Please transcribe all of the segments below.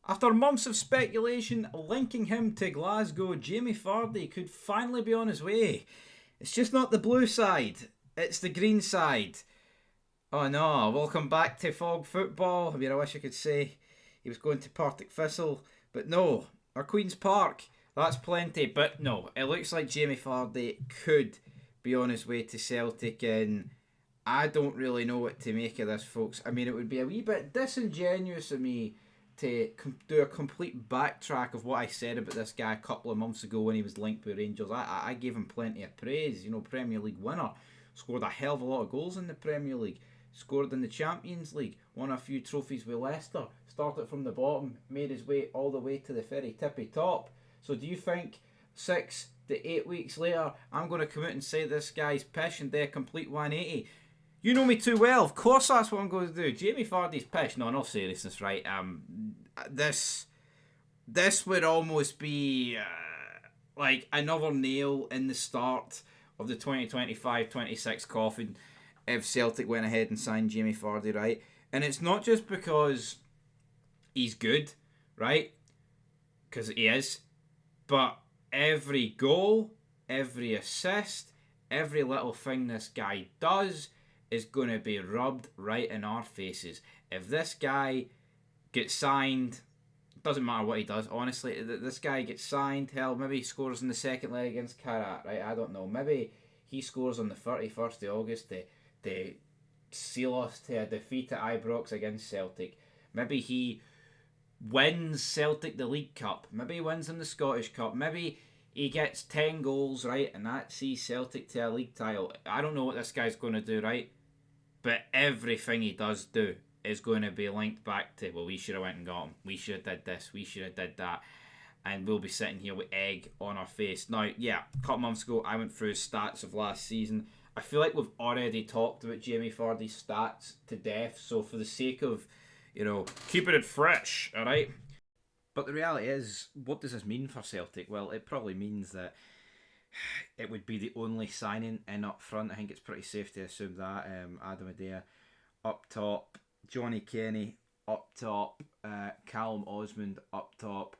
After months of speculation linking him to Glasgow, Jamie Vardy could finally be on his way. It's just not the blue side, it's the green side. Oh no, welcome back to Fog Football. I mean, I wish I could say he was going to Partick Thistle, but no, or Queen's Park, that's plenty. But no, it looks like Jamie Vardy could be on his way to Celtic, and I don't really know what to make of this, folks. I mean, it would be a wee bit disingenuous of me to do a complete backtrack of what I said about this guy a couple of months ago when he was linked with Rangers. I gave him plenty of praise. You know, Premier League winner, scored a hell of a lot of goals in the Premier League, scored in the Champions League, won a few trophies with Leicester, started from the bottom, made his way all the way to the very tippy top. So do you think 6 to 8 weeks later I'm going to come out and say this guy's pish and do a complete 180? You know me too well. Of course, that's what I'm going to do. Jamie Vardy's pish. No, in all seriousness, right? This would almost be like another nail in the start of the 2025-26 coffin if Celtic went ahead and signed Jamie Vardy, right? And it's not just because he's good, right? Because he is, but every goal, every assist, every little thing this guy does is going to be rubbed right in our faces. If this guy gets signed, doesn't matter what he does, honestly, this guy gets signed, hell, maybe he scores in the second leg against Karat, right? I don't know. Maybe he scores on the 31st of August to seal us to a defeat at Ibrox against Celtic. Maybe he wins Celtic the League Cup. Maybe he wins in the Scottish Cup. Maybe he gets 10 goals, right? And that sees Celtic to a league title. I don't know what this guy's going to do, right? But everything he does do is going to be linked back to, well, we should have went and got him. We should have did this. We should have did that. And we'll be sitting here with egg on our face. Now, yeah, a couple months ago, I went through his stats of last season. I feel like we've already talked about Jamie Vardy's stats to death. So for the sake of, keeping it fresh, all right? But the reality is, what does this mean for Celtic? Well, it probably means that it would be the only signing in up front. I think it's pretty safe to assume that. Adam Adair up top, Johnny Kenny up top, Callum Osmond up top.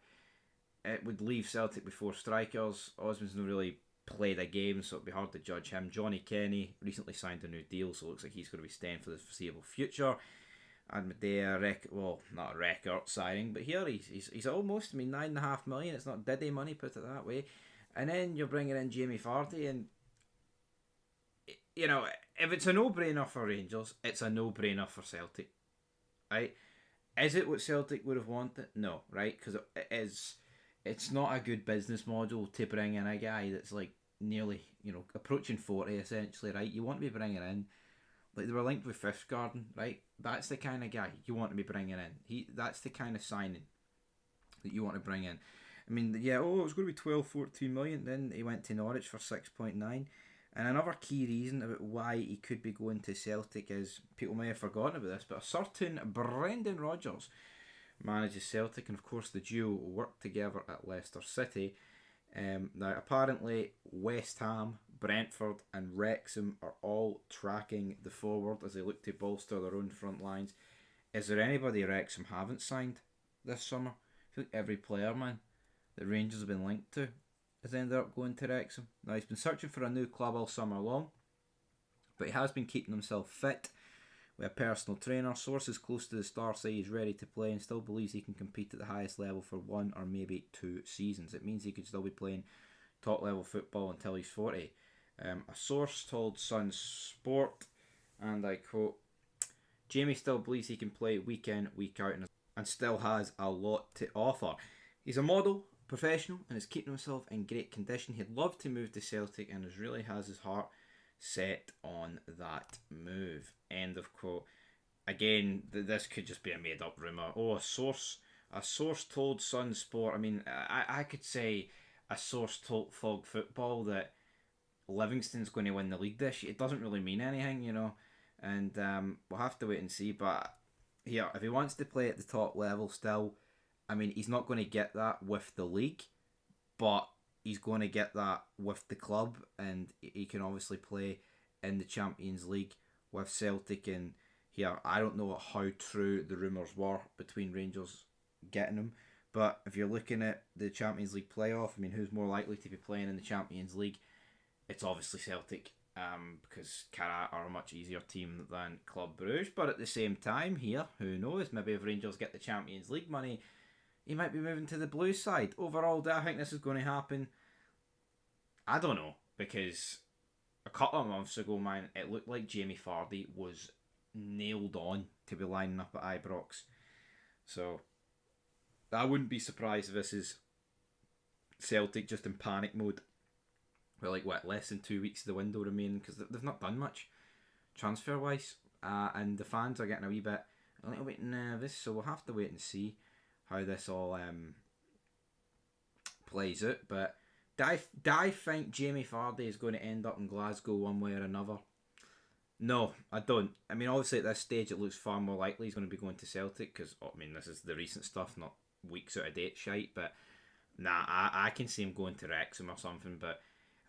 It would leave Celtic with four strikers. Osmond's not really played a game, so it'd be hard to judge him. Johnny Kenny recently signed a new deal, so it looks like he's going to be staying for the foreseeable future. And Medea, well, not a record signing, but here he's almost, 9.5 million. It's not Diddy money, put it that way. And then you're bringing in Jamie Vardy, and if it's a no-brainer for Rangers, it's a no-brainer for Celtic, right? Is it what Celtic would have wanted? No, right? Because it's not a good business model to bring in a guy that's like nearly, approaching 40 essentially, right? You want to be bringing in, like they were linked with Fifth Garden, right? That's the kind of guy you want to be bringing in. That's the kind of signing that you want to bring in. It was going to be 12, 14 million. Then he went to Norwich for 6.9. And another key reason about why he could be going to Celtic is, people may have forgotten about this, but a certain Brendan Rodgers manages Celtic, and of course the duo work together at Leicester City. Now, apparently, West Ham, Brentford, and Wrexham are all tracking the forward as they look to bolster their own front lines. Is there anybody Wrexham haven't signed this summer? I feel like every player, man, that Rangers have been linked to has ended up going to Wrexham. Now, he's been searching for a new club all summer long, but he has been keeping himself fit with a personal trainer. Sources close to the star say he's ready to play and still believes he can compete at the highest level for 1 or maybe 2 seasons. It means he could still be playing top level football until he's 40. A source told Sun Sport, and I quote, Jamie still believes he can play week in, week out, and still has a lot to offer. He's a model, professional, and is keeping himself in great condition. He'd love to move to Celtic and really has his heart set on that move. End of quote. Again, this could just be a made up rumour. Oh, a source told Sun Sport. I could say a source told Fog Football that Livingston's going to win the league this year. It doesn't really mean anything, and we'll have to wait and see. But here, if he wants to play at the top level still, he's not going to get that with the league, but he's going to get that with the club, and he can obviously play in the Champions League with Celtic. And here, I don't know how true the rumours were between Rangers getting him. But if you're looking at the Champions League playoff, I mean, who's more likely to be playing in the Champions League? It's obviously Celtic, because Cara are a much easier team than Club Brugge. But at the same time, here, who knows? Maybe if Rangers get the Champions League money, he might be moving to the blue side. Overall, do I think this is going to happen? I don't know, because a couple of months ago, man, it looked like Jamie Vardy was nailed on to be lining up at Ibrox. So I wouldn't be surprised if this is Celtic just in panic mode. We're like, what, less than 2 weeks of the window remaining, because they've not done much transfer wise, and the fans are getting a little bit nervous. So we'll have to wait and see how this all plays out. But do I think Jamie Vardy is going to end up in Glasgow one way or another? No, I don't. I mean, obviously at this stage it looks far more likely he's going to be going to Celtic, because I mean, this is the recent stuff, not weeks out of date shite. But nah, I can see him going to Wrexham or something. But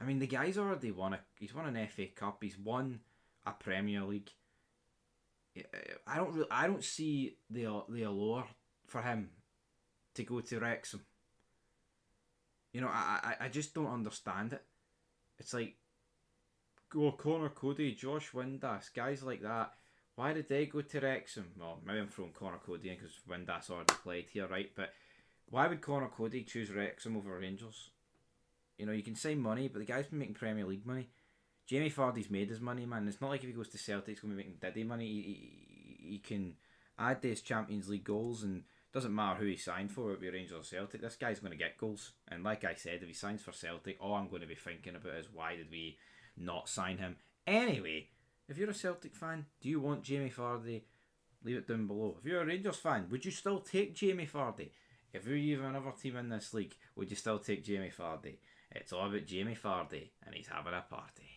I mean, the guy's already won he's won an FA Cup, he's won a Premier League. I don't see the allure for him to go to Wrexham. You know, I just don't understand it. It's like, Connor Cody, Josh Windass, guys like that. Why did they go to Wrexham? Well, maybe I'm throwing Connor Cody in because Windass already played here, right? But why would Connor Cody choose Wrexham over Rangers? You know, you can say money, but the guy's been making Premier League money. Jamie Vardy's made his money, man. It's not like if he goes to Celtic, he's going to be making Diddy money. He can add to his Champions League goals, and doesn't matter who he signed for, whether it be Rangers or Celtic, this guy's going to get goals. And like I said, if he signs for Celtic, all I'm going to be thinking about is, why did we not sign him? Anyway, if you're a Celtic fan, do you want Jamie Vardy? Leave it down below. If you're a Rangers fan, would you still take Jamie Vardy? If you have another team in this league, would you still take Jamie Vardy? It's all about Jamie Vardy, and he's having a party.